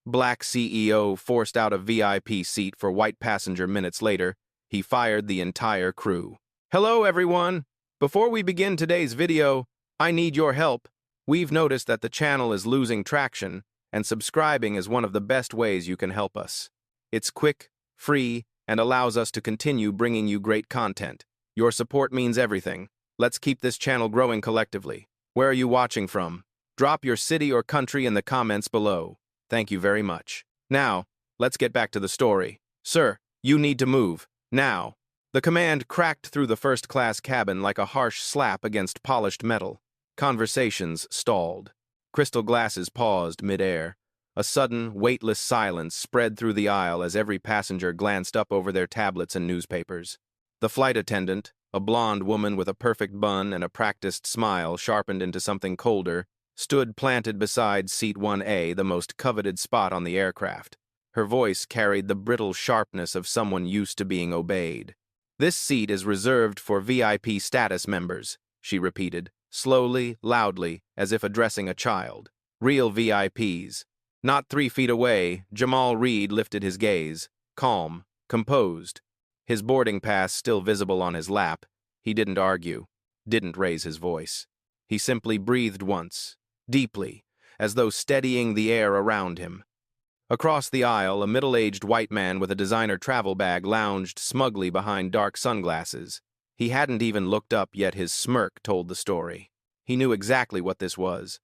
Black CEO forced out a VIP seat for white passenger minutes later. He fired the entire crew. Hello, everyone. Before we begin today's video, I need your help. We've noticed that the channel is losing traction, and subscribing is one of the best ways you can help us. It's quick, free, and allows us to continue bringing you great content. Your support means everything. Let's keep this channel growing collectively. Where are you watching from? Drop your city or country in the comments below. Thank you very much. Now, let's get back to the story. Sir, you need to move. Now. The command cracked through the first-class cabin like a harsh slap against polished metal. Conversations stalled. Crystal glasses paused mid-air. A sudden, weightless silence spread through the aisle as every passenger glanced up over their tablets and newspapers. The flight attendant, a blonde woman with a perfect bun and a practiced smile sharpened into something colder, stood planted beside seat 1A, the most coveted spot on the aircraft. Her voice carried the brittle sharpness of someone used to being obeyed. "This seat is reserved for VIP status members," she repeated, slowly, loudly, as if addressing a child. "Real VIPs." Not 3 feet away, Jamal Reed lifted his gaze, calm, composed. His boarding pass still visible on his lap. He didn't argue, didn't raise his voice. He simply breathed once, deeply, as though steadying the air around him. Across the aisle, a middle-aged white man with a designer travel bag lounged smugly behind dark sunglasses. He hadn't even looked up, yet his smirk told the story. He knew exactly what this was.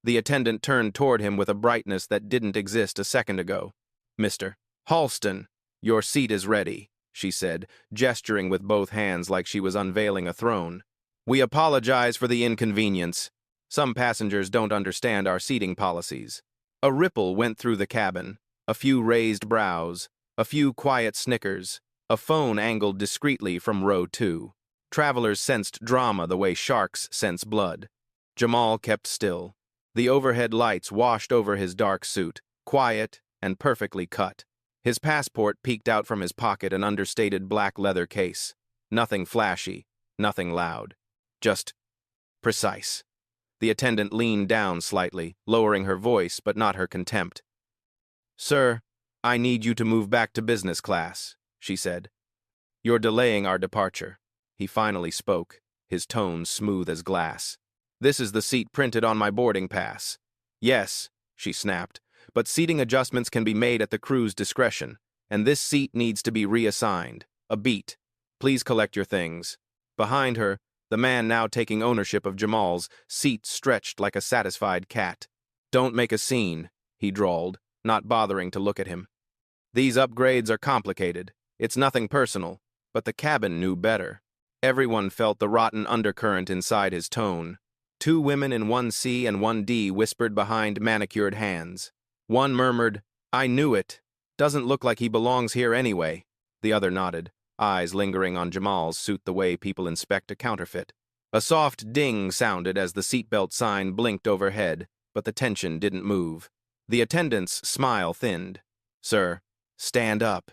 The attendant turned toward him with a brightness that didn't exist a second ago. "Mr. Halston, your seat is ready," she said, gesturing with both hands like she was unveiling a throne. "We apologize for the inconvenience. Some passengers don't understand our seating policies." A ripple went through the cabin, a few raised brows, a few quiet snickers, a phone angled discreetly from row 2. Travelers sensed drama the way sharks sense blood. Jamal kept still. The overhead lights washed over his dark suit, quiet and perfectly cut. His passport peeked out from his pocket, an understated black leather case. Nothing flashy, nothing loud. Just precise. The attendant leaned down slightly, lowering her voice but not her contempt. "Sir, I need you to move back to business class," she said. "You're delaying our departure." He finally spoke, his tone smooth as glass. "This is the seat printed on my boarding pass." "Yes," she snapped, "but seating adjustments can be made at the crew's discretion, and this seat needs to be reassigned. A beat. Please collect your things." Behind her, the man now taking ownership of Jamal's seat stretched like a satisfied cat. "Don't make a scene," he drawled, not bothering to look at him. "These upgrades are complicated. It's nothing personal, but the cabin knew better." Everyone felt the rotten undercurrent inside his tone. 2 women in 1C and 1D whispered behind manicured hands. One murmured, "I knew it. Doesn't look like he belongs here anyway." The other nodded, eyes lingering on Jamal's suit the way people inspect a counterfeit. A soft ding sounded as the seatbelt sign blinked overhead, but the tension didn't move. The attendant's smile thinned. "Sir, stand up."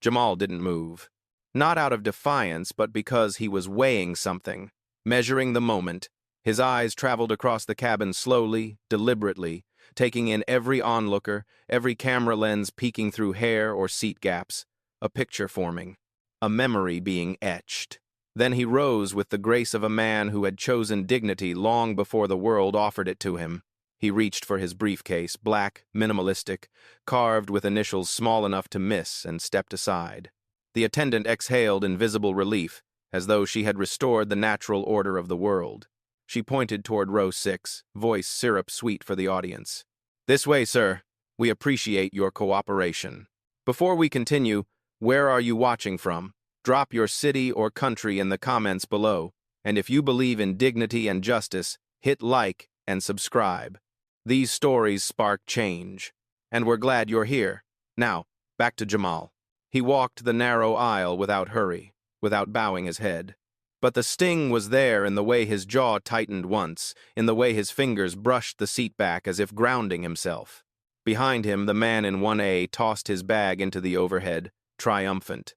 Jamal didn't move. Not out of defiance, but because he was weighing something, measuring the moment. His eyes traveled across the cabin slowly, deliberately, taking in every onlooker, every camera lens peeking through hair or seat gaps, a picture forming, a memory being etched. Then he rose with the grace of a man who had chosen dignity long before the world offered it to him. He reached for his briefcase, black, minimalistic, carved with initials small enough to miss, and stepped aside. The attendant exhaled in visible relief, as though she had restored the natural order of the world. She pointed toward row 6, voice syrup-sweet for the audience. "This way, sir. We appreciate your cooperation." Before we continue, where are you watching from? Drop your city or country in the comments below, and if you believe in dignity and justice, hit like and subscribe. These stories spark change, and we're glad you're here. Now, back to Jamal. He walked the narrow aisle without hurry, without bowing his head. But the sting was there in the way his jaw tightened once, in the way his fingers brushed the seat back as if grounding himself. Behind him, the man in 1A tossed his bag into the overhead, triumphant.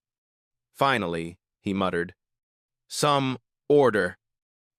"Finally," he muttered. "Some order."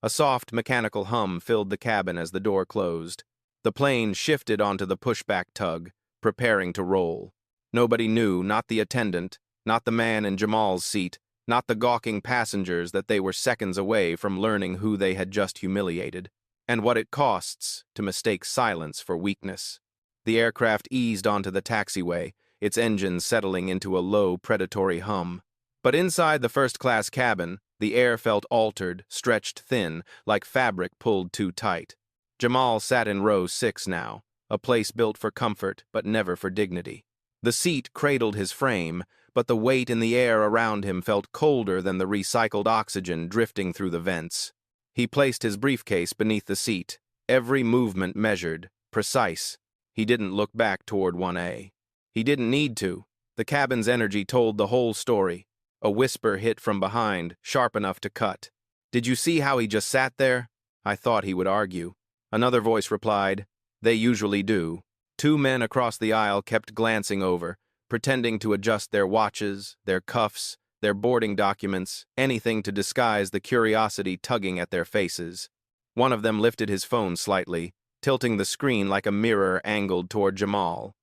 A soft mechanical hum filled the cabin as the door closed. The plane shifted onto the pushback tug, preparing to roll. Nobody knew, not the attendant, not the man in Jamal's seat, not the gawking passengers, that they were seconds away from learning who they had just humiliated, and what it costs to mistake silence for weakness. The aircraft eased onto the taxiway, its engine settling into a low, predatory hum. But inside the first-class cabin, the air felt altered, stretched thin, like fabric pulled too tight. Jamal sat in row 6 now, a place built for comfort but never for dignity. The seat cradled his frame, but the weight in the air around him felt colder than the recycled oxygen drifting through the vents. He placed his briefcase beneath the seat, every movement measured, precise. He didn't look back toward 1A. He didn't need to. The cabin's energy told the whole story. A whisper hit from behind, sharp enough to cut. "Did you see how he just sat there?" I thought he would argue. Another voice replied, "They usually do." Two men across the aisle kept glancing over, pretending to adjust their watches, their cuffs, their boarding documents, anything to disguise the curiosity tugging at their faces. One of them lifted his phone slightly, tilting the screen like a mirror angled toward Jamal.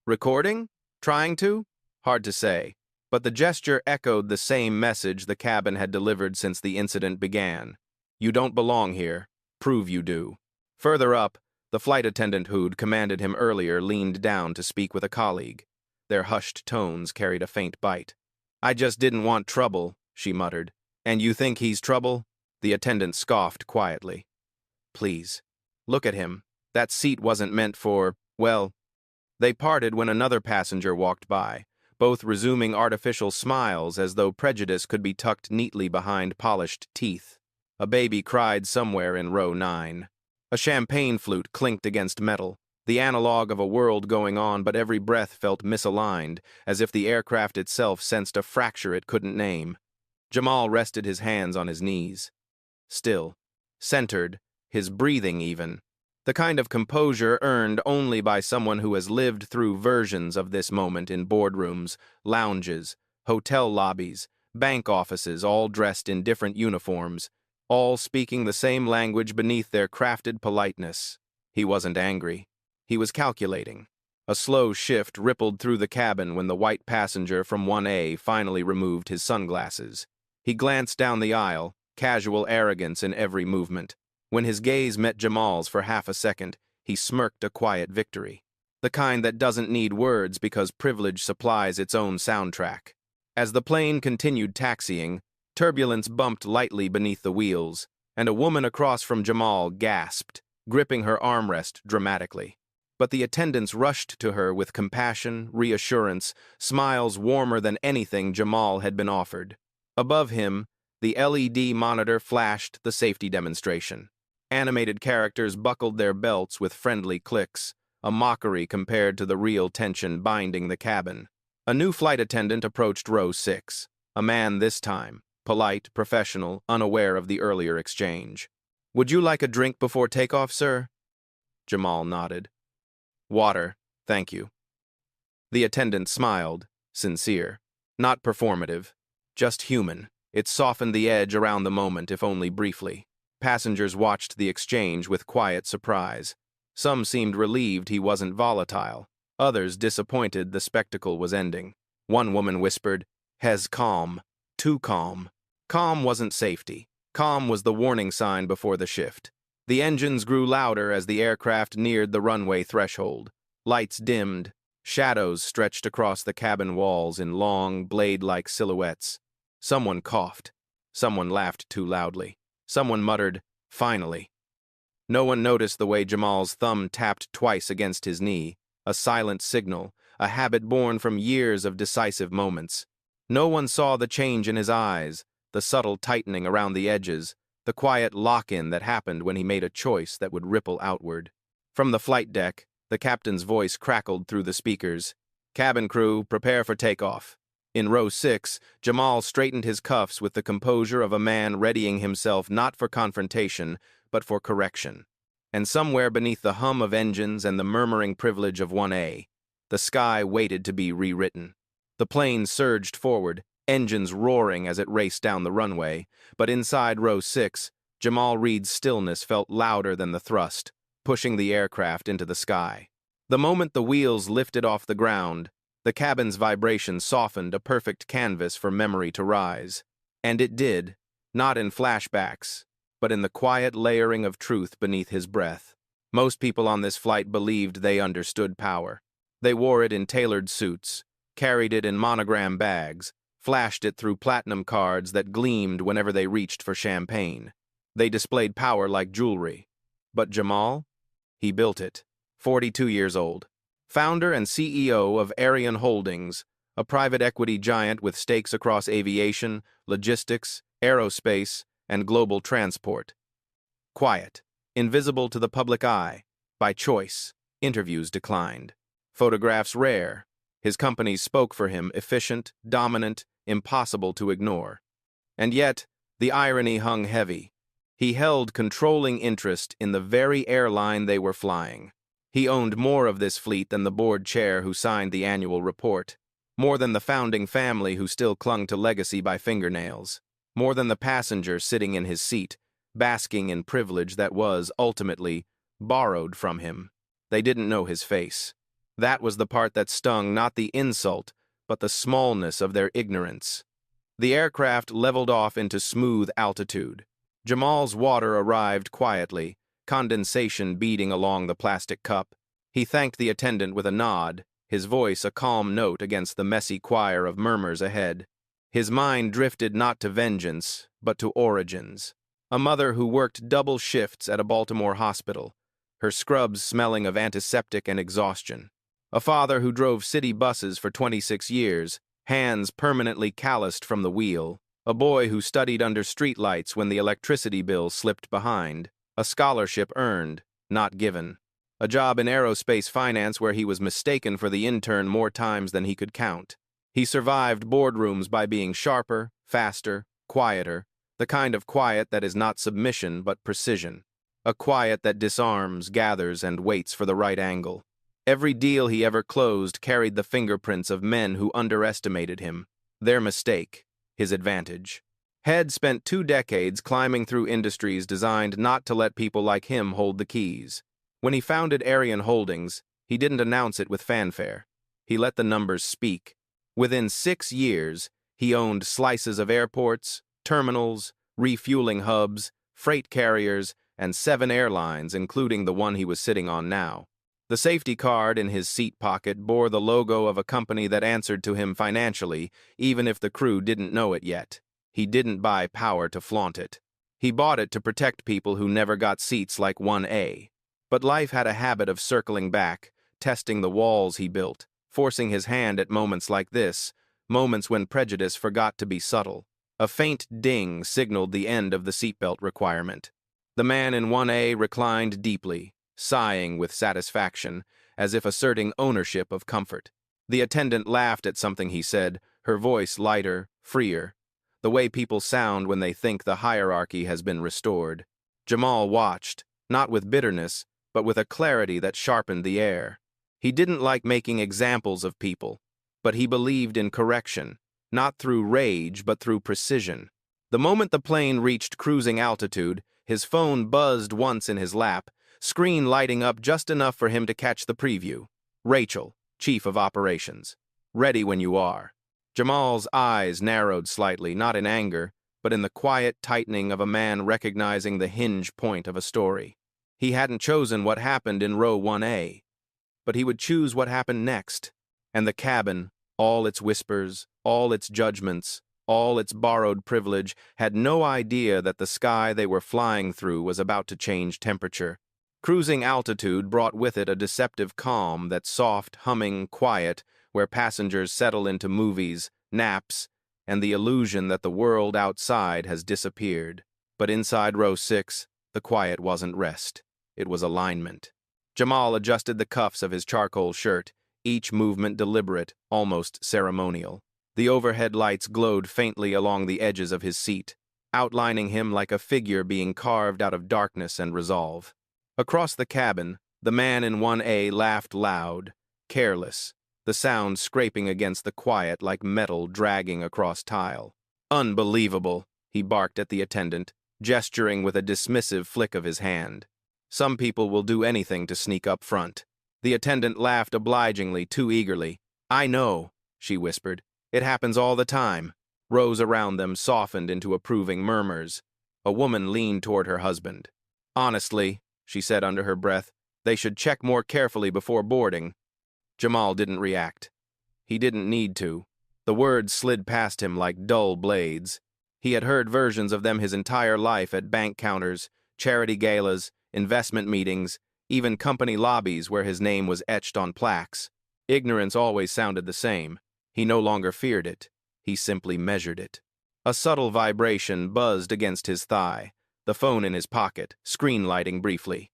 Recording? Trying to? Hard to say. But the gesture echoed the same message the cabin had delivered since the incident began. "You don't belong here. Prove you do." Further up, the flight attendant who'd commanded him earlier leaned down to speak with a colleague. Their hushed tones carried a faint bite. "I just didn't want trouble," she muttered. "And you think he's trouble?" The attendant scoffed quietly. "Please, look at him. That seat wasn't meant for, well..." They parted when another passenger walked by, both resuming artificial smiles as though prejudice could be tucked neatly behind polished teeth. A baby cried somewhere in row 9. A champagne flute clinked against metal, the analog of a world going on, but every breath felt misaligned, as if the aircraft itself sensed a fracture it couldn't name. Jamal rested his hands on his knees. Still, centered, his breathing even. The kind of composure earned only by someone who has lived through versions of this moment in boardrooms, lounges, hotel lobbies, bank offices, all dressed in different uniforms, all speaking the same language beneath their crafted politeness. He wasn't angry. He was calculating. A slow shift rippled through the cabin when the white passenger from 1A finally removed his sunglasses. He glanced down the aisle, casual arrogance in every movement. When his gaze met Jamal's for half a second, he smirked a quiet victory. The kind that doesn't need words because privilege supplies its own soundtrack. As the plane continued taxiing, turbulence bumped lightly beneath the wheels, and a woman across from Jamal gasped, gripping her armrest dramatically. But the attendants rushed to her with compassion, reassurance, smiles warmer than anything Jamal had been offered. Above him, the LED monitor flashed the safety demonstration. Animated characters buckled their belts with friendly clicks, a mockery compared to the real tension binding the cabin. A new flight attendant approached row 6, a man this time, polite, professional, unaware of the earlier exchange. "Would you like a drink before takeoff, sir?" Jamal nodded. "Water, thank you." The attendant smiled, sincere, not performative, just human. It softened the edge around the moment, if only briefly. Passengers watched the exchange with quiet surprise. Some seemed relieved he wasn't volatile. Others disappointed the spectacle was ending. One woman whispered, "Hez calm. Too calm." Calm wasn't safety. Calm was the warning sign before the shift. The engines grew louder as the aircraft neared the runway threshold. Lights dimmed. Shadows stretched across the cabin walls in long, blade-like silhouettes. Someone coughed. Someone laughed too loudly. Someone muttered, "Finally." No one noticed the way Jamal's thumb tapped twice against his knee, a silent signal, a habit born from years of decisive moments. No one saw the change in his eyes, the subtle tightening around the edges, the quiet lock-in that happened when he made a choice that would ripple outward. From the flight deck, the captain's voice crackled through the speakers. "Cabin crew, prepare for takeoff." In row 6, Jamal straightened his cuffs with the composure of a man readying himself not for confrontation, but for correction. And somewhere beneath the hum of engines and the murmuring privilege of 1A, the sky waited to be rewritten. The plane surged forward, engines roaring as it raced down the runway, but inside row 6, Jamal Reed's stillness felt louder than the thrust, pushing the aircraft into the sky. The moment the wheels lifted off the ground, the cabin's vibration softened, a perfect canvas for memory to rise. And it did, not in flashbacks, but in the quiet layering of truth beneath his breath. Most people on this flight believed they understood power. They wore it in tailored suits, carried it in monogram bags, flashed it through platinum cards that gleamed whenever they reached for champagne. They displayed power like jewelry. But Jamal? He built it. 42 years old. Founder and CEO of Arian Holdings, a private equity giant with stakes across aviation, logistics, aerospace, and global transport. Quiet, invisible to the public eye, by choice, interviews declined. Photographs rare. His companies spoke for him, efficient, dominant, impossible to ignore. And yet, the irony hung heavy. He held controlling interest in the very airline they were flying. He owned more of this fleet than the board chair who signed the annual report, more than the founding family who still clung to legacy by fingernails, more than the passenger sitting in his seat, basking in privilege that was, ultimately, borrowed from him. They didn't know his face. That was the part that stung, not the insult, but the smallness of their ignorance. The aircraft leveled off into smooth altitude. Jamal's water arrived quietly, condensation beading along the plastic cup. He thanked the attendant with a nod, his voice a calm note against the messy choir of murmurs ahead. His mind drifted not to vengeance, but to origins. A mother who worked double shifts at a Baltimore hospital, her scrubs smelling of antiseptic and exhaustion. A father who drove city buses for 26 years, hands permanently calloused from the wheel. A boy who studied under streetlights when the electricity bill slipped behind. A scholarship earned, not given. A job in aerospace finance where he was mistaken for the intern more times than he could count. He survived boardrooms by being sharper, faster, quieter, the kind of quiet that is not submission but precision. A quiet that disarms, gathers, and waits for the right angle. Every deal he ever closed carried the fingerprints of men who underestimated him. Their mistake, his advantage. Head spent 2 decades climbing through industries designed not to let people like him hold the keys. When he founded Arian Holdings, he didn't announce it with fanfare. He let the numbers speak. Within 6 years, he owned slices of airports, terminals, refueling hubs, freight carriers, and 7 airlines, including the one he was sitting on now. The safety card in his seat pocket bore the logo of a company that answered to him financially, even if the crew didn't know it yet. He didn't buy power to flaunt it. He bought it to protect people who never got seats like 1A. But life had a habit of circling back, testing the walls he built, forcing his hand at moments like this, moments when prejudice forgot to be subtle. A faint ding signaled the end of the seatbelt requirement. The man in 1A reclined deeply, sighing with satisfaction, as if asserting ownership of comfort. The attendant laughed at something he said, her voice lighter, freer. The way people sound when they think the hierarchy has been restored. Jamal watched, not with bitterness, but with a clarity that sharpened the air. He didn't like making examples of people, but he believed in correction, not through rage but through precision. The moment the plane reached cruising altitude, his phone buzzed once in his lap, screen lighting up just enough for him to catch the preview. Rachel, Chief of Operations. Ready when you are. Jamal's eyes narrowed slightly, not in anger, but in the quiet tightening of a man recognizing the hinge point of a story. He hadn't chosen what happened in row 1A, but he would choose what happened next. And the cabin, all its whispers, all its judgments, all its borrowed privilege, had no idea that the sky they were flying through was about to change temperature. Cruising altitude brought with it a deceptive calm, that soft, humming quiet where passengers settle into movies, naps, and the illusion that the world outside has disappeared. But inside row 6, the quiet wasn't rest. It was alignment. Jamal adjusted the cuffs of his charcoal shirt, each movement deliberate, almost ceremonial. The overhead lights glowed faintly along the edges of his seat, outlining him like a figure being carved out of darkness and resolve. Across the cabin, the man in 1A laughed loud, careless, the sound scraping against the quiet like metal dragging across tile. "Unbelievable," he barked at the attendant, gesturing with a dismissive flick of his hand. "Some people will do anything to sneak up front." The attendant laughed obligingly, too eagerly. I know, she whispered. It happens all the time. Rows around them softened into approving murmurs. A woman leaned toward her husband. Honestly, she said under her breath, they should check more carefully before boarding. Jamal didn't react. He didn't need to. The words slid past him like dull blades. He had heard versions of them his entire life at bank counters, charity galas, investment meetings, even company lobbies where his name was etched on plaques. Ignorance always sounded the same. He no longer feared it. He simply measured it. A subtle vibration buzzed against his thigh, the phone in his pocket, screen lighting briefly.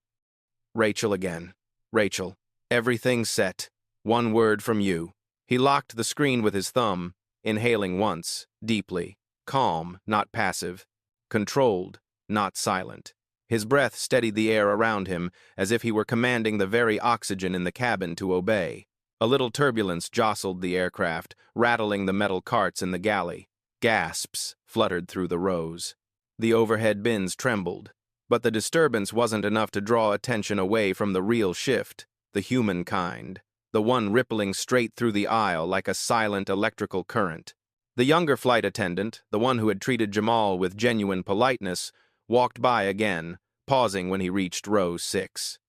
Rachel again. Rachel. Everything's set. One word from you. He locked the screen with his thumb, inhaling once, deeply. Calm, not passive. Controlled, not silent. His breath steadied the air around him, as if he were commanding the very oxygen in the cabin to obey. A little turbulence jostled the aircraft, rattling the metal carts in the galley. Gasps fluttered through the rows. The overhead bins trembled. But the disturbance wasn't enough to draw attention away from the real shift, the human kind, the one rippling straight through the aisle like a silent electrical current. The younger flight attendant, the one who had treated Jamal with genuine politeness, walked by again, pausing when he reached row 6.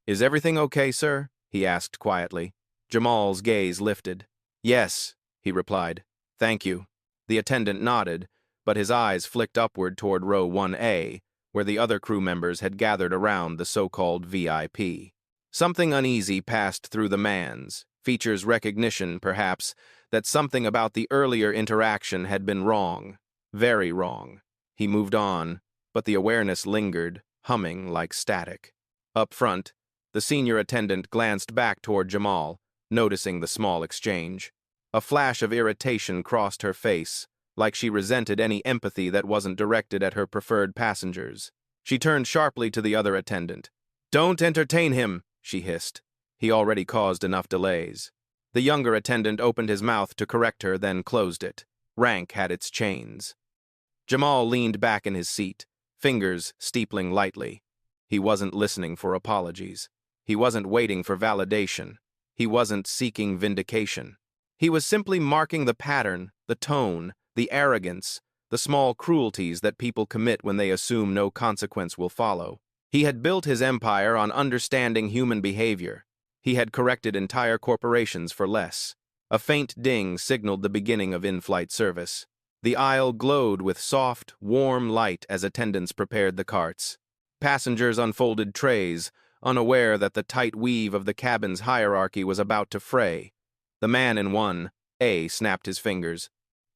Is everything okay, sir? He asked quietly. Jamal's gaze lifted. Yes, he replied. Thank you. The attendant nodded, but his eyes flicked upward toward row 1A, where the other crew members had gathered around the so-called VIP. Something uneasy passed through the man's, features recognition, perhaps, that something about the earlier interaction had been wrong, very wrong. He moved on, but the awareness lingered, humming like static. Up front, the senior attendant glanced back toward Jamal, noticing the small exchange. A flash of irritation crossed her face, like she resented any empathy that wasn't directed at her preferred passengers. She turned sharply to the other attendant. Don't entertain him, she hissed. He already caused enough delays. The younger attendant opened his mouth to correct her, then closed it. Rank had its chains. Jamal leaned back in his seat, fingers steepling lightly. He wasn't listening for apologies. He wasn't waiting for validation. He wasn't seeking vindication. He was simply marking the pattern, the tone, the arrogance, the small cruelties that people commit when they assume no consequence will follow. He had built his empire on understanding human behavior. He had corrected entire corporations for less. A faint ding signaled the beginning of in-flight service. The aisle glowed with soft, warm light as attendants prepared the carts. Passengers unfolded trays, unaware that the tight weave of the cabin's hierarchy was about to fray. The man in 1A snapped his fingers.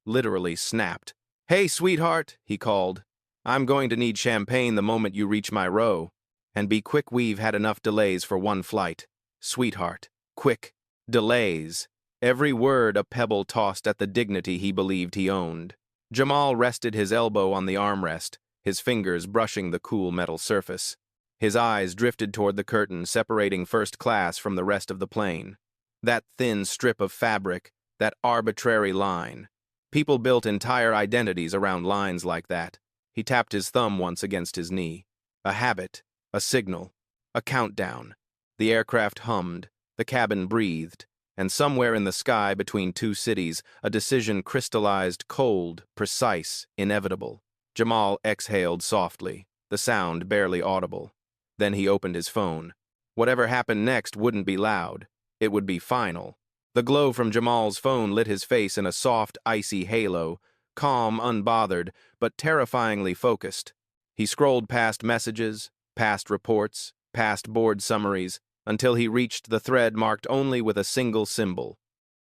Literally snapped. Hey, sweetheart, he called. I'm going to need champagne the moment you reach my row. And be quick, we've had enough delays for one flight. Sweetheart. Quick. Delays. Every word a pebble tossed at the dignity he believed he owned. Jamal rested his elbow on the armrest, his fingers brushing the cool metal surface. His eyes drifted toward the curtain separating first class from the rest of the plane. That thin strip of fabric, that arbitrary line. People built entire identities around lines like that. He tapped his thumb once against his knee. A habit, a signal, a countdown. The aircraft hummed, the cabin breathed, and somewhere in the sky between two cities, a decision crystallized, cold, precise, inevitable. Jamal exhaled softly, the sound barely audible. Then he opened his phone. Whatever happened next wouldn't be loud. It would be final. The glow from Jamal's phone lit his face in a soft, icy halo, calm, unbothered, but terrifyingly focused. He scrolled past messages, past reports, past board summaries, until he reached the thread marked only with a single symbol.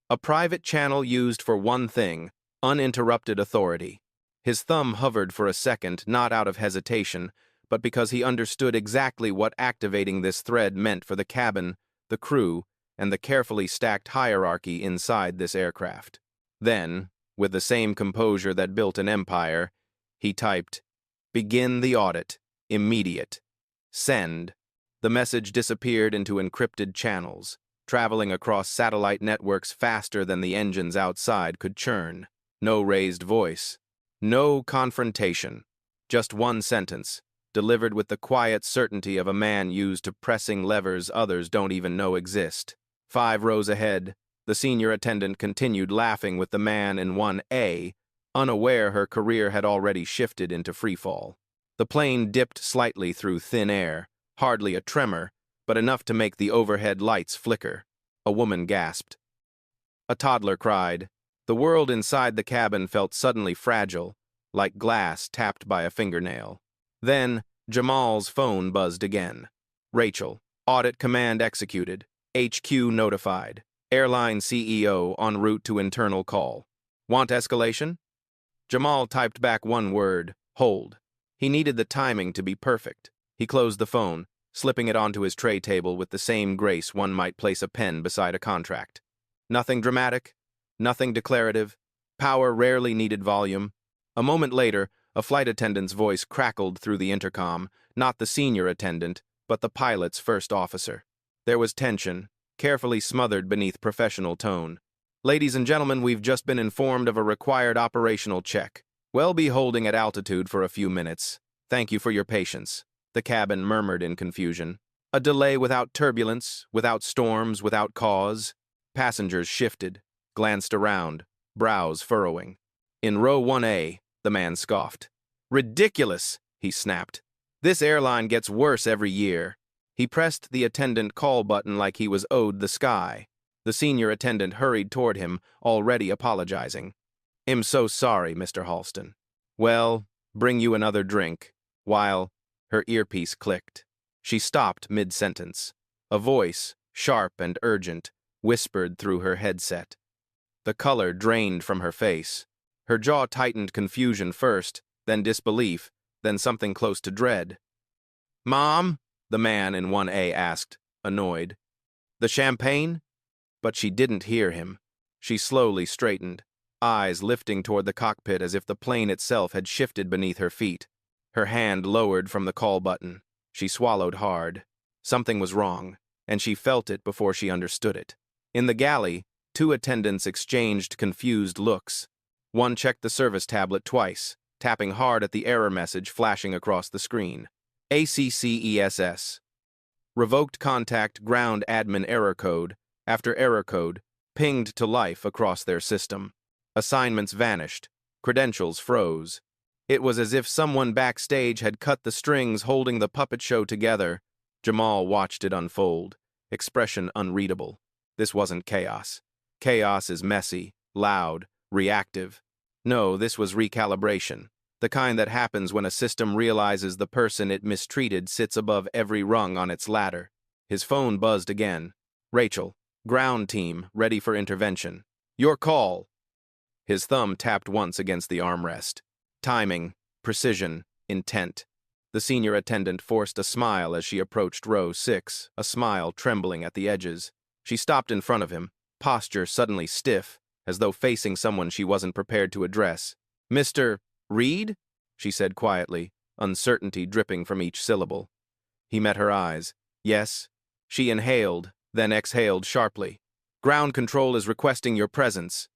A private channel used for one thing, uninterrupted authority. His thumb hovered for a second, not out of hesitation, but because he understood exactly what activating this thread meant for the cabin, the crew, and the carefully stacked hierarchy inside this aircraft. Then, with the same composure that built an empire, he typed, "Begin the audit. Immediate. Send." The message disappeared into encrypted channels, traveling across satellite networks faster than the engines outside could churn. No raised voice. No confrontation. Just one sentence, delivered with the quiet certainty of a man used to pressing levers others don't even know exist. 5 rows ahead, the senior attendant continued laughing with the man in 1A, unaware her career had already shifted into freefall. The plane dipped slightly through thin air, hardly a tremor, but enough to make the overhead lights flicker. A woman gasped. A toddler cried. The world inside the cabin felt suddenly fragile, like glass tapped by a fingernail. Then, Jamal's phone buzzed again. Rachel, audit command executed, HQ notified, airline CEO en route to internal call. Want escalation? Jamal typed back one word, hold. He needed the timing to be perfect. He closed the phone, slipping it onto his tray table with the same grace one might place a pen beside a contract. Nothing dramatic, nothing declarative. Power rarely needed volume. A moment later, a flight attendant's voice crackled through the intercom, not the senior attendant, but the pilot's first officer. There was tension, carefully smothered beneath professional tone. Ladies and gentlemen, we've just been informed of a required operational check. We'll be holding at altitude for a few minutes. Thank you for your patience. The cabin murmured in confusion. A delay without turbulence, without storms, without cause. Passengers shifted, glanced around, brows furrowing. In row 1A, the man scoffed. Ridiculous, he snapped. This airline gets worse every year. He pressed the attendant call button like he was owed the sky. The senior attendant hurried toward him, already apologizing. I'm so sorry, Mr. Halston. Well, bring you another drink. While her earpiece clicked. She stopped mid-sentence. A voice, sharp and urgent, whispered through her headset. The color drained from her face. Her jaw tightened, confusion first, then disbelief, then something close to dread. Mom? The man in 1A asked, annoyed. The champagne? But she didn't hear him. She slowly straightened, eyes lifting toward the cockpit as if the plane itself had shifted beneath her feet. Her hand lowered from the call button. She swallowed hard. Something was wrong, and she felt it before she understood it. In the galley, 2 attendants exchanged confused looks. One checked the service tablet twice, tapping hard at the error message flashing across the screen. ACCESS. Revoked contact ground admin error code, after error code, pinged to life across their system. Assignments vanished. Credentials froze. It was as if someone backstage had cut the strings holding the puppet show together. Jamal watched it unfold, expression unreadable. This wasn't chaos. Chaos is messy, loud, reactive. No, this was recalibration, the kind that happens when a system realizes the person it mistreated sits above every rung on its ladder. His phone buzzed again. Rachel, ground team, ready for intervention. Your call. His thumb tapped once against the armrest. Timing, precision, intent. The senior attendant forced a smile as she approached row 6, a smile trembling at the edges. She stopped in front of him, posture suddenly stiff, as though facing someone she wasn't prepared to address. Mr. Reed? She said quietly, uncertainty dripping from each syllable. He met her eyes. Yes. She inhaled, then exhaled sharply. Ground control is requesting your presence.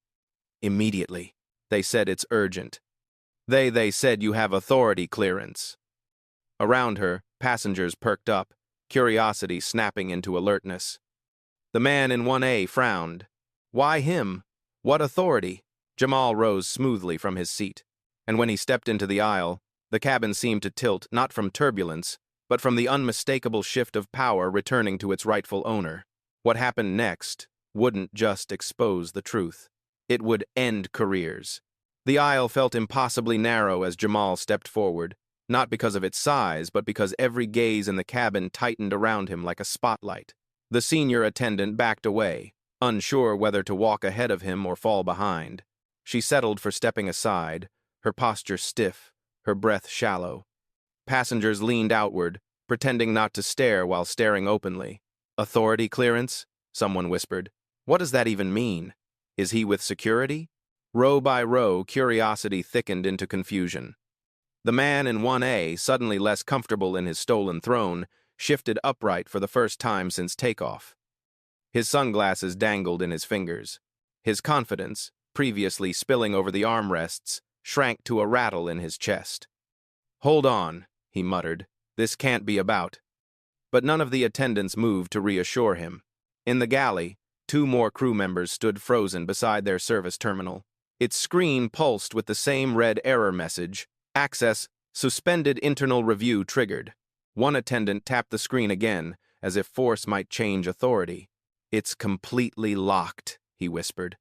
Immediately. They said it's urgent. They said you have authority clearance. Around her, passengers perked up, curiosity snapping into alertness. The man in 1A frowned. Why him? What authority? Jamal rose smoothly from his seat, and when he stepped into the aisle, the cabin seemed to tilt not from turbulence, but from the unmistakable shift of power returning to its rightful owner. What happened next wouldn't just expose the truth. It would end careers. The aisle felt impossibly narrow as Jamal stepped forward, not because of its size, but because every gaze in the cabin tightened around him like a spotlight. The senior attendant backed away, unsure whether to walk ahead of him or fall behind. She settled for stepping aside, her posture stiff, her breath shallow. Passengers leaned outward, pretending not to stare while staring openly. Authority clearance? Someone whispered. What does that even mean? Is he with security? Row by row, curiosity thickened into confusion. The man in 1A, suddenly less comfortable in his stolen throne, shifted upright for the first time since takeoff. His sunglasses dangled in his fingers. His confidence, previously spilling over the armrests, shrank to a rattle in his chest. Hold on, he muttered. "This can't be about." But none of the attendants moved to reassure him. In the galley, 2 more crew members stood frozen beside their service terminal. Its screen pulsed with the same red error message. Access, suspended internal review triggered. One attendant tapped the screen again, as if force might change authority. "It's completely locked," he whispered.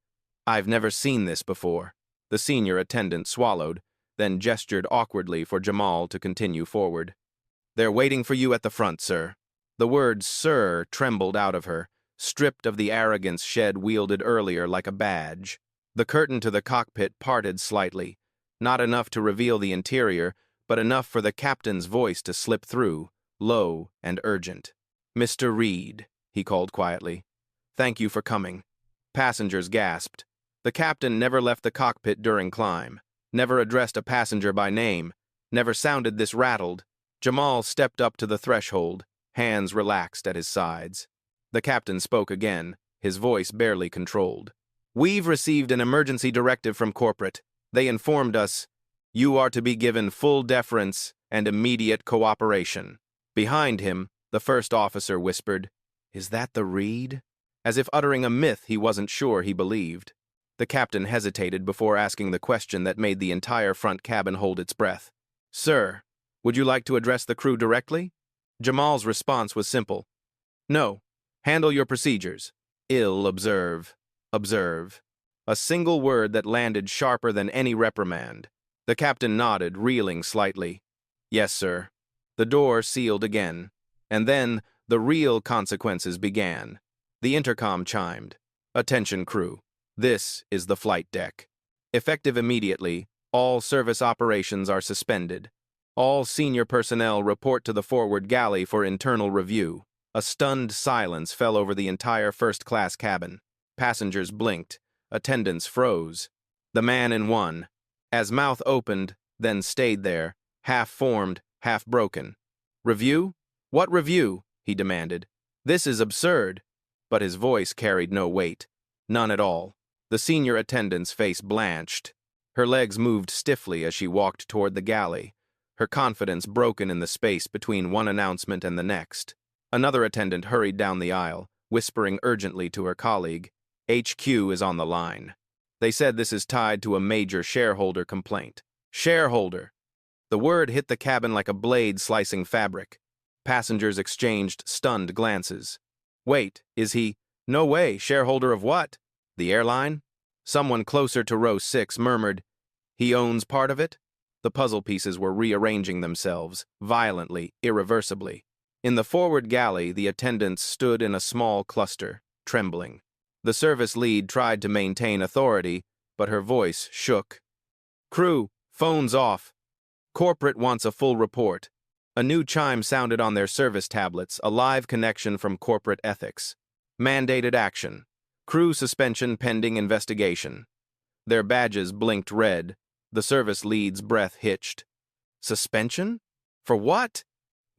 "I've never seen this before." The senior attendant swallowed, then gestured awkwardly for Jamal to continue forward. "They're waiting for you at the front, sir." The word "sir" trembled out of her, stripped of the arrogance Shed wielded earlier like a badge. The curtain to the cockpit parted slightly, not enough to reveal the interior, but enough for the captain's voice to slip through, low and urgent. "Mr. Reed," he called quietly. "Thank you for coming." Passengers gasped. The captain never left the cockpit during climb, never addressed a passenger by name, never sounded this rattled. Jamal stepped up to the threshold, hands relaxed at his sides. The captain spoke again, his voice barely controlled. "We've received an emergency directive from corporate. They informed us you are to be given full deference and immediate cooperation." Behind him, the first officer whispered, "Is that the Reed?" As if uttering a myth he wasn't sure he believed. The captain hesitated before asking the question that made the entire front cabin hold its breath. "Sir, would you like to address the crew directly?" Jamal's response was simple. "No. Handle your procedures. Observe. Observe." A single word that landed sharper than any reprimand. The captain nodded, reeling slightly. "Yes, sir." The door sealed again. And then the real consequences began. The intercom chimed. "Attention, crew. This is the flight deck. Effective immediately, all service operations are suspended. All senior personnel report to the forward galley for internal review." A stunned silence fell over the entire first-class cabin. Passengers blinked. Attendants froze. The man in one, as mouth opened, then stayed there, half-formed, half-broken. "Review? What review?" he demanded. "This is absurd." But his voice carried no weight. None at all. The senior attendant's face blanched. Her legs moved stiffly as she walked toward the galley, her confidence broken in the space between one announcement and the next. Another attendant hurried down the aisle, whispering urgently to her colleague, "HQ is on the line. They said this is tied to a major shareholder complaint." Shareholder! The word hit the cabin like a blade slicing fabric. Passengers exchanged stunned glances. "Wait, is he? No way, shareholder of what? The airline?" Someone closer to row 6 murmured, "He owns part of it?" The puzzle pieces were rearranging themselves, violently, irreversibly. In the forward galley, the attendants stood in a small cluster, trembling. The service lead tried to maintain authority, but her voice shook. "Crew, phones off. Corporate wants a full report." A new chime sounded on their service tablets, a live connection from corporate ethics. "Mandated action. Crew suspension pending investigation." Their badges blinked red. The service lead's breath hitched. "Suspension? For what?"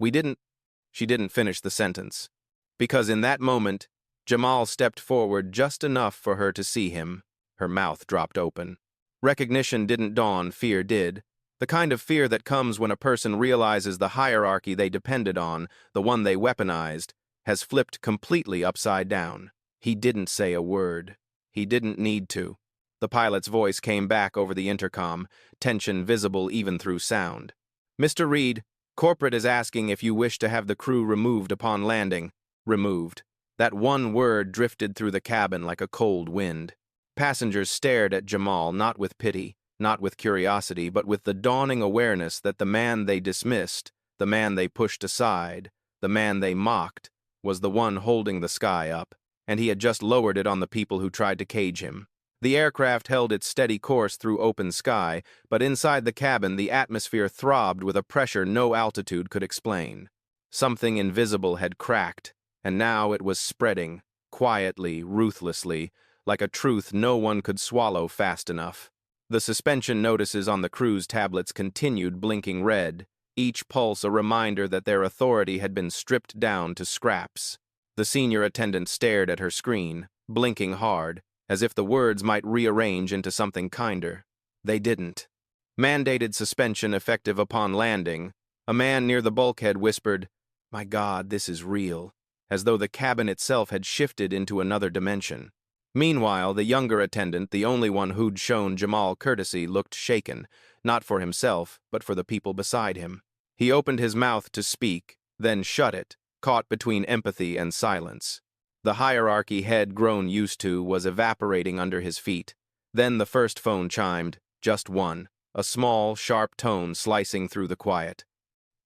She didn't finish the sentence. Because in that moment, Jamal stepped forward just enough for her to see him. Her mouth dropped open. Recognition didn't dawn, fear did. The kind of fear that comes when a person realizes the hierarchy they depended on, the one they weaponized, has flipped completely upside down. He didn't say a word. He didn't need to. The pilot's voice came back over the intercom, tension visible even through sound. "Mr. Reed, corporate is asking if you wish to have the crew removed upon landing." Removed. That one word drifted through the cabin like a cold wind. Passengers stared at Jamal, not with pity, not with curiosity, but with the dawning awareness that the man they dismissed, the man they pushed aside, the man they mocked, was the one holding the sky up, and he had just lowered it on the people who tried to cage him. The aircraft held its steady course through open sky, but inside the cabin the atmosphere throbbed with a pressure no altitude could explain. Something invisible had cracked, and now it was spreading, quietly, ruthlessly, like a truth no one could swallow fast enough. The suspension notices on the crew's tablets continued blinking red, each pulse a reminder that their authority had been stripped down to scraps. The senior attendant stared at her screen, blinking hard, as if the words might rearrange into something kinder. They didn't. Mandated suspension effective upon landing, A man near the bulkhead whispered, "My God, this is real," as though the cabin itself had shifted into another dimension. Meanwhile, the younger attendant, the only one who'd shown Jamal courtesy, looked shaken, not for himself, but for the people beside him. He opened his mouth to speak, then shut it, caught between empathy and silence. The hierarchy he'd grown used to was evaporating under his feet. Then the first phone chimed, just one, a small, sharp tone slicing through the quiet.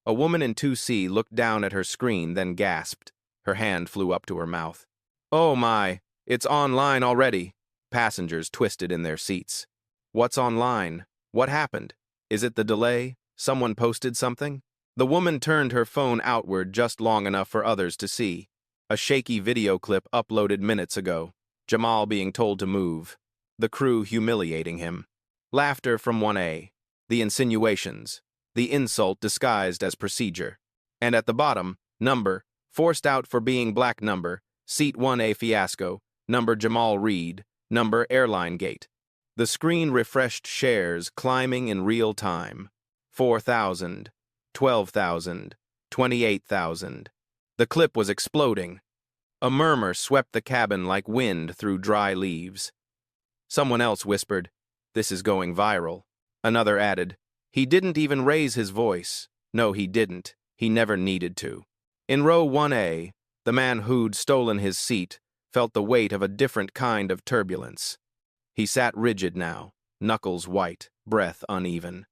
A woman in 2C looked down at her screen, then gasped. Her hand flew up to her mouth. "Oh my, it's online already." Passengers twisted in their seats. "What's online? What happened? Is it the delay? Someone posted something?" The woman turned her phone outward just long enough for others to see. A shaky video clip uploaded minutes ago. Jamal being told to move. The crew humiliating him. Laughter from 1A. The insinuations. The insult disguised as procedure. And at the bottom, number, forced out for being black number, seat 1A fiasco, number Jamal Reed, number airline gate. The screen refreshed shares climbing in real time. 4,000, 12,000, 28,000. The clip was exploding. A murmur swept the cabin like wind through dry leaves. Someone else whispered, "This is going viral." Another added, "He didn't even raise his voice." No, he didn't. He never needed to. In row 1A, the man who'd stolen his seat felt the weight of a different kind of turbulence. He sat rigid now, knuckles white, breath uneven.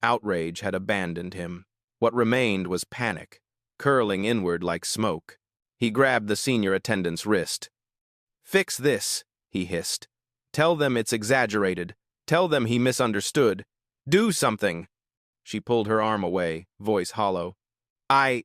Outrage had abandoned him. What remained was panic, curling inward like smoke. He grabbed the senior attendant's wrist. "Fix this," he hissed. "Tell them it's exaggerated. Tell them he misunderstood. Do something." She pulled her arm away, voice hollow. I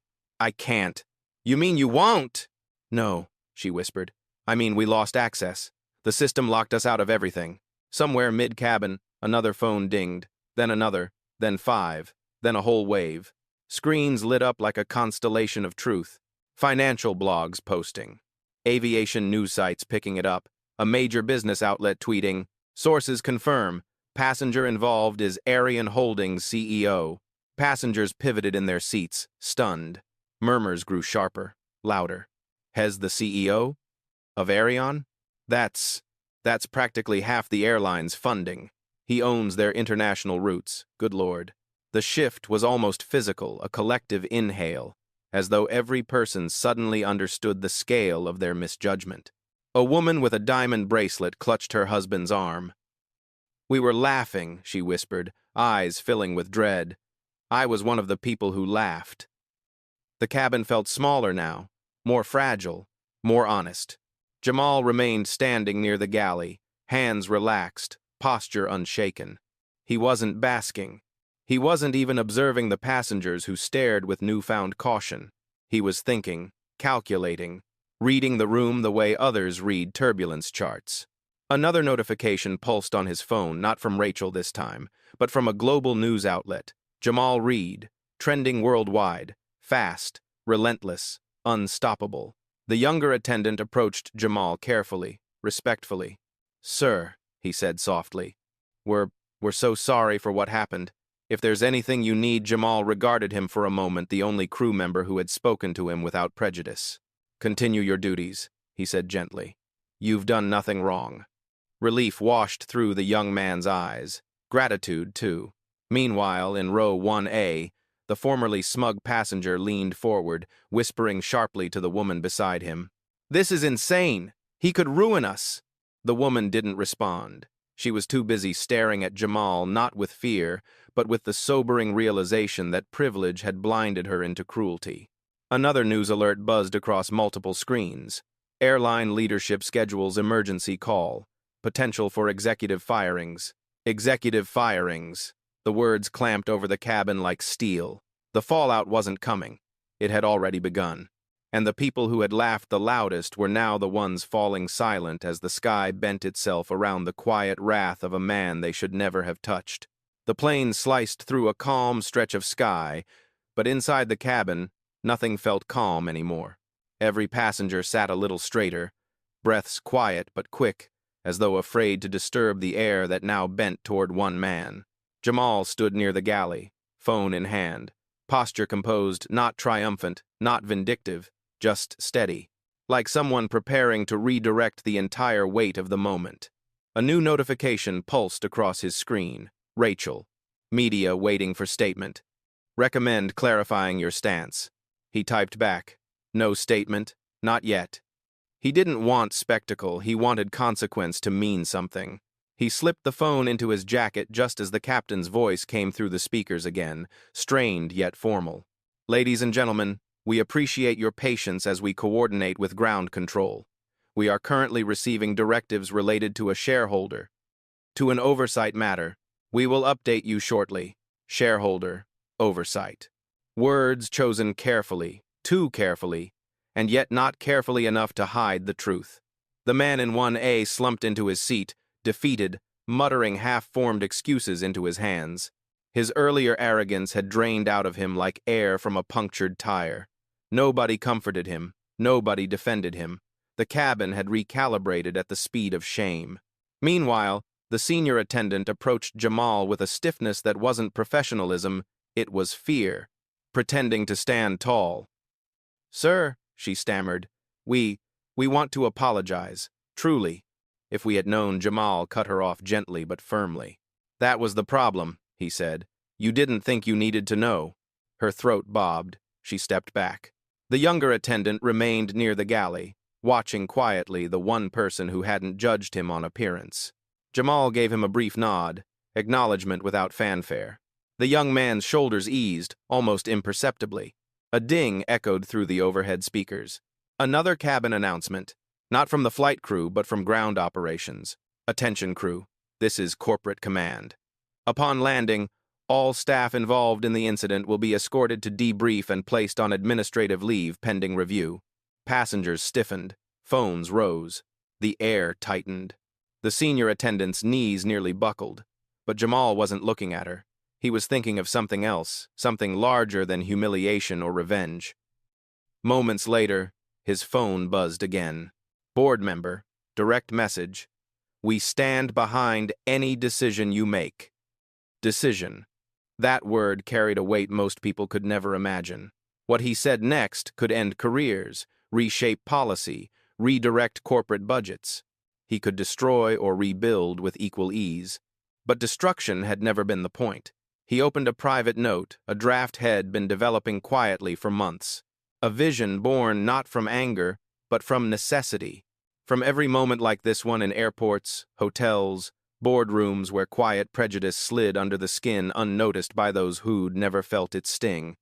can't." "You mean you won't?" "No," she whispered. "I mean we lost access. The system locked us out of everything." Somewhere mid-cabin, another phone dinged, then another, then 5, then a whole wave. Screens lit up like a constellation of truth. Financial blogs posting. Aviation news sites picking it up. A major business outlet tweeting, "Sources confirm. Passenger involved is Arian Holdings CEO." Passengers pivoted in their seats, stunned. Murmurs grew sharper, louder. "Has the CEO? Of Arian? That's practically half the airline's funding. He owns their international routes, good Lord." The shift was almost physical, a collective inhale, as though every person suddenly understood the scale of their misjudgment. A woman with a diamond bracelet clutched her husband's arm. "We were laughing," she whispered, eyes filling with dread. "I was one of the people who laughed." The cabin felt smaller now, more fragile, more honest. Jamal remained standing near the galley, hands relaxed, posture unshaken. He wasn't basking. He wasn't even observing the passengers who stared with newfound caution. He was thinking, calculating, reading the room the way others read turbulence charts. Another notification pulsed on his phone, not from Rachel this time, but from a global news outlet. Jamal Reed, trending worldwide, fast, relentless, unstoppable. The younger attendant approached Jamal carefully, respectfully. "Sir," he said softly, we're so sorry for what happened. If there's anything you need," Jamal regarded him for a moment, the only crew member who had spoken to him without prejudice. "Continue your duties," he said gently. "You've done nothing wrong." Relief washed through the young man's eyes. Gratitude, too. Meanwhile, in row 1A, the formerly smug passenger leaned forward, whispering sharply to the woman beside him. "This is insane! He could ruin us!" The woman didn't respond. She was too busy staring at Jamal, not with fear, but with the sobering realization that privilege had blinded her into cruelty. Another news alert buzzed across multiple screens. Airline leadership schedules emergency call. Potential for executive firings. Executive firings. The words clamped over the cabin like steel. The fallout wasn't coming. It had already begun. And the people who had laughed the loudest were now the ones falling silent as the sky bent itself around the quiet wrath of a man they should never have touched. The plane sliced through a calm stretch of sky, but inside the cabin, nothing felt calm anymore. Every passenger sat a little straighter, breaths quiet but quick, as though afraid to disturb the air that now bent toward one man. Jamal stood near the galley, phone in hand. posture composed, not triumphant, not vindictive, just steady, like someone preparing to redirect the entire weight of the moment. A new notification pulsed across his screen. Rachel. Media waiting for statement. Recommend clarifying your stance. He typed back. No statement, not yet. He didn't want spectacle, he wanted consequence to mean something. He slipped the phone into his jacket just as the captain's voice came through the speakers again, strained yet formal. Ladies and gentlemen, we appreciate your patience as we coordinate with ground control. We are currently receiving directives related to a shareholder. To an oversight matter. We will update you shortly. Shareholder. Oversight. Words chosen carefully, too carefully, and yet not carefully enough to hide the truth. The man in 1A slumped into his seat, defeated, muttering half-formed excuses into his hands. His earlier arrogance had drained out of him like air from a punctured tire. Nobody comforted him, nobody defended him. The cabin had recalibrated at the speed of shame. Meanwhile, the senior attendant approached Jamal with a stiffness that wasn't professionalism, it was fear, pretending to stand tall. "Sir," she stammered, we want to apologize, truly." If we had known, Jamal cut her off gently but firmly. "That was the problem," he said. "You didn't think you needed to know." Her throat bobbed. She stepped back. The younger attendant remained near the galley, watching quietly the one person who hadn't judged him on appearance. Jamal gave him a brief nod, acknowledgement without fanfare. The young man's shoulders eased, almost imperceptibly. A ding echoed through the overhead speakers. Another cabin announcement, not from the flight crew but from ground operations. "Attention crew, this is corporate command. Upon landing, all staff involved in the incident will be escorted to debrief and placed on administrative leave pending review." Passengers stiffened, phones rose, the air tightened. The senior attendant's knees nearly buckled, but Jamal wasn't looking at her. He was thinking of something else, something larger than humiliation or revenge. Moments later, his phone buzzed again. "Board member, direct message. We stand behind any decision you make." Decision. That word carried a weight most people could never imagine. What he said next could end careers, reshape policy, redirect corporate budgets. He could destroy or rebuild with equal ease. But destruction had never been the point. He opened a private note, a draft had been developing quietly for months. A vision born not from anger, but from necessity. From every moment like this one in airports, hotels, boardrooms where quiet prejudice slid under the skin unnoticed by those who'd never felt its sting.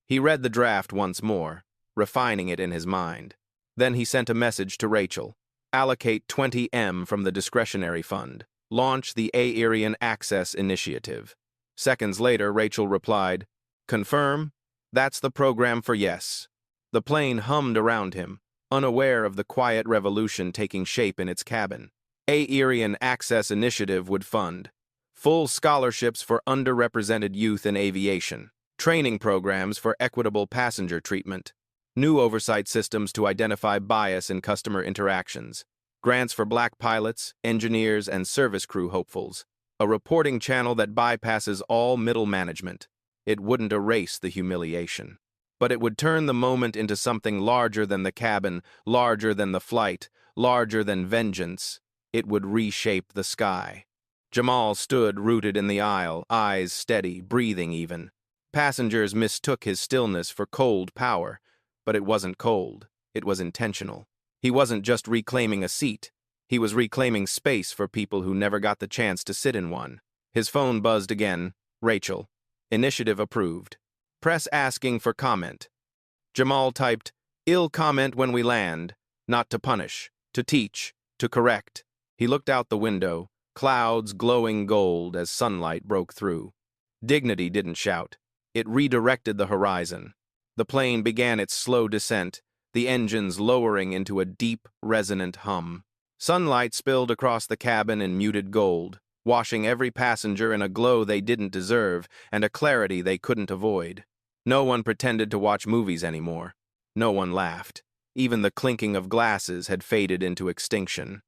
He read the draft once more, refining it in his mind. Then he sent a message to Rachel. Allocate 20M from the discretionary fund. Launch the Aerian Access Initiative. Seconds later, Rachel replied, "Confirm? That's the program for yes." The plane hummed around him, unaware of the quiet revolution taking shape in its cabin. Aerian Access Initiative would fund full scholarships for underrepresented youth in aviation, training programs for equitable passenger treatment, new oversight systems to identify bias in customer interactions, grants for black pilots, engineers, and service crew hopefuls, a reporting channel that bypasses all middle management. It wouldn't erase the humiliation, but it would turn the moment into something larger than the cabin, larger than the flight, larger than vengeance. It would reshape the sky. Jamal stood rooted in the aisle, eyes steady, breathing even. Passengers mistook his stillness for cold power, but it wasn't cold, it was intentional. He wasn't just reclaiming a seat, he was reclaiming space for people who never got the chance to sit in one. His phone buzzed again. "Rachel. Initiative approved. Press asking for comment." Jamal typed, "Ill comment when we land. Not to punish, to teach, to correct." He looked out the window, clouds glowing gold as sunlight broke through. Dignity didn't shout. It redirected the horizon. The plane began its slow descent, the engines lowering into a deep, resonant hum. Sunlight spilled across the cabin in muted gold, washing every passenger in a glow they didn't deserve and a clarity they couldn't avoid. No one pretended to watch movies anymore. No one laughed. Even the clinking of glasses had faded into extinction.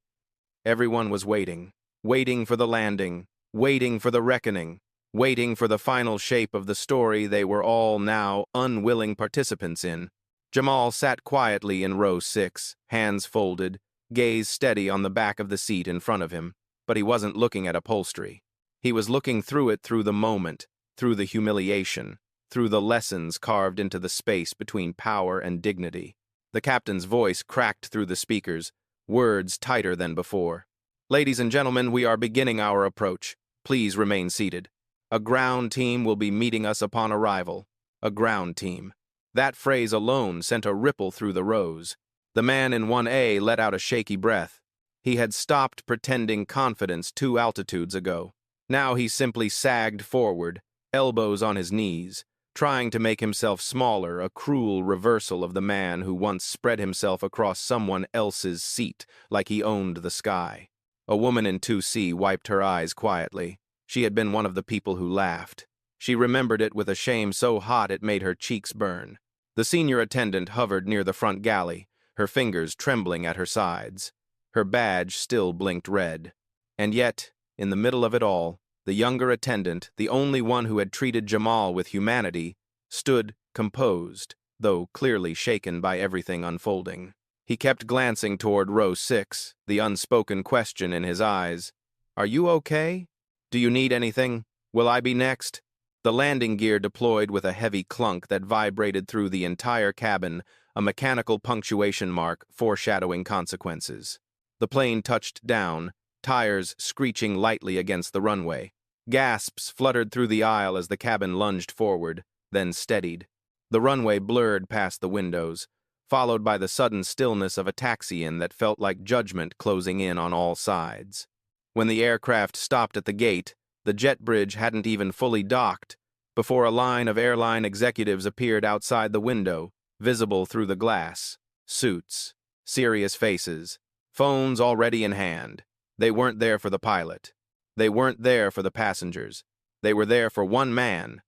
Everyone was waiting, waiting for the landing, waiting for the reckoning. waiting for the final shape of the story they were all now unwilling participants in. Jamal sat quietly in row 6, hands folded, gaze steady on the back of the seat in front of him, but he wasn't looking at upholstery. He was looking through it, through the moment, through the humiliation, through the lessons carved into the space between power and dignity. The captain's voice cracked through the speakers, words tighter than before. "Ladies and gentlemen, we are beginning our approach. Please remain seated. A ground team will be meeting us upon arrival. A ground team." That phrase alone sent a ripple through the rows. The man in 1A let out a shaky breath. He had stopped pretending confidence 2 altitudes ago. Now he simply sagged forward, elbows on his knees, trying to make himself smaller, a cruel reversal of the man who once spread himself across someone else's seat like he owned the sky. A woman in 2C wiped her eyes quietly. She had been one of the people who laughed. She remembered it with a shame so hot it made her cheeks burn. The senior attendant hovered near the front galley, her fingers trembling at her sides. Her badge still blinked red. And yet, in the middle of it all, the younger attendant, the only one who had treated Jamal with humanity, stood composed, though clearly shaken by everything unfolding. He kept glancing toward row 6, the unspoken question in his eyes. "Are you okay? Do you need anything? Will I be next?" The landing gear deployed with a heavy clunk that vibrated through the entire cabin, a mechanical punctuation mark foreshadowing consequences. The plane touched down, tires screeching lightly against the runway. Gasps fluttered through the aisle as the cabin lunged forward, then steadied. The runway blurred past the windows, followed by the sudden stillness of a taxi-in that felt like judgment closing in on all sides. When the aircraft stopped at the gate, the jet bridge hadn't even fully docked before a line of airline executives appeared outside the window, visible through the glass. Suits, serious faces, phones already in hand. They weren't there for the pilot. They weren't there for the passengers. They were there for one man.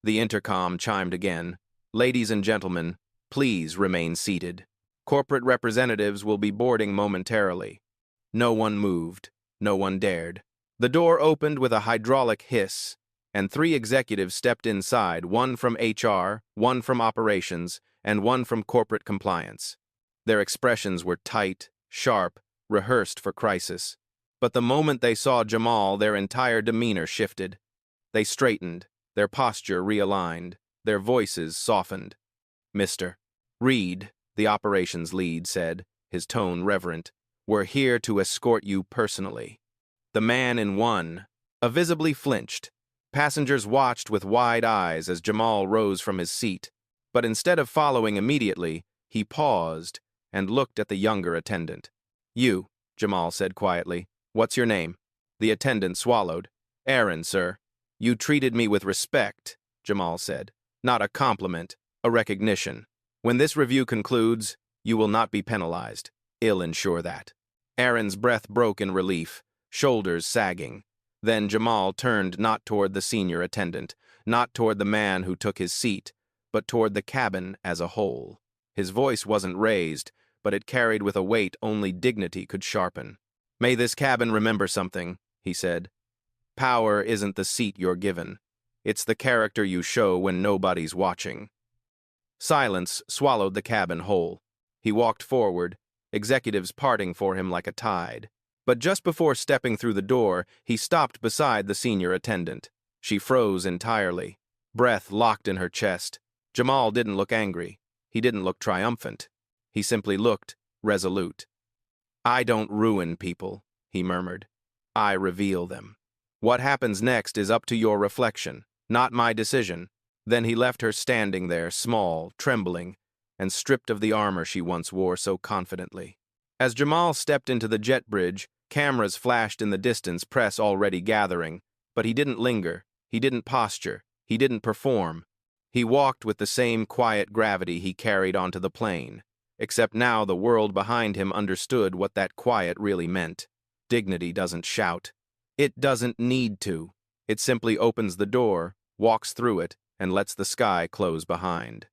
The intercom chimed again. "Ladies and gentlemen, please remain seated. Corporate representatives will be boarding momentarily." No one moved. No one dared. The door opened with a hydraulic hiss, and 3 executives stepped inside, one from HR, one from operations, and one from corporate compliance. Their expressions were tight, sharp, rehearsed for crisis. But the moment they saw Jamal, their entire demeanor shifted. They straightened, their posture realigned, their voices softened. "Mr. Reed," the operations lead said, his tone reverent, "we're here to escort you personally." The man in 1 visibly flinched. Passengers watched with wide eyes as Jamal rose from his seat, but instead of following immediately, he paused and looked at the younger attendant. "You," Jamal said quietly. "What's your name?" The attendant swallowed. "Aaron, sir." "You treated me with respect," Jamal said. "Not a compliment, a recognition. When this review concludes, you will not be penalized. I'll ensure that." Aaron's breath broke in relief, shoulders sagging. Then Jamal turned not toward the senior attendant, not toward the man who took his seat, but toward the cabin as a whole. His voice wasn't raised, but it carried with a weight only dignity could sharpen. "May this cabin remember something," he said. "Power isn't the seat you're given. It's the character you show when nobody's watching." Silence swallowed the cabin whole. He walked forward, executives parting for him like a tide. But just before stepping through the door, he stopped beside the senior attendant. She froze entirely, breath locked in her chest. Jamal didn't look angry. He didn't look triumphant. He simply looked resolute. "I don't ruin people," he murmured. "I reveal them. What happens next is up to your reflection, not my decision." Then he left her standing there, small, trembling, and stripped of the armor she once wore so confidently. As Jamal stepped into the jet bridge, cameras flashed in the distance, press already gathering, but he didn't linger, he didn't posture, he didn't perform. He walked with the same quiet gravity he carried onto the plane, except now the world behind him understood what that quiet really meant. Dignity doesn't shout. It doesn't need to. It simply opens the door, walks through it, and lets the sky close behind.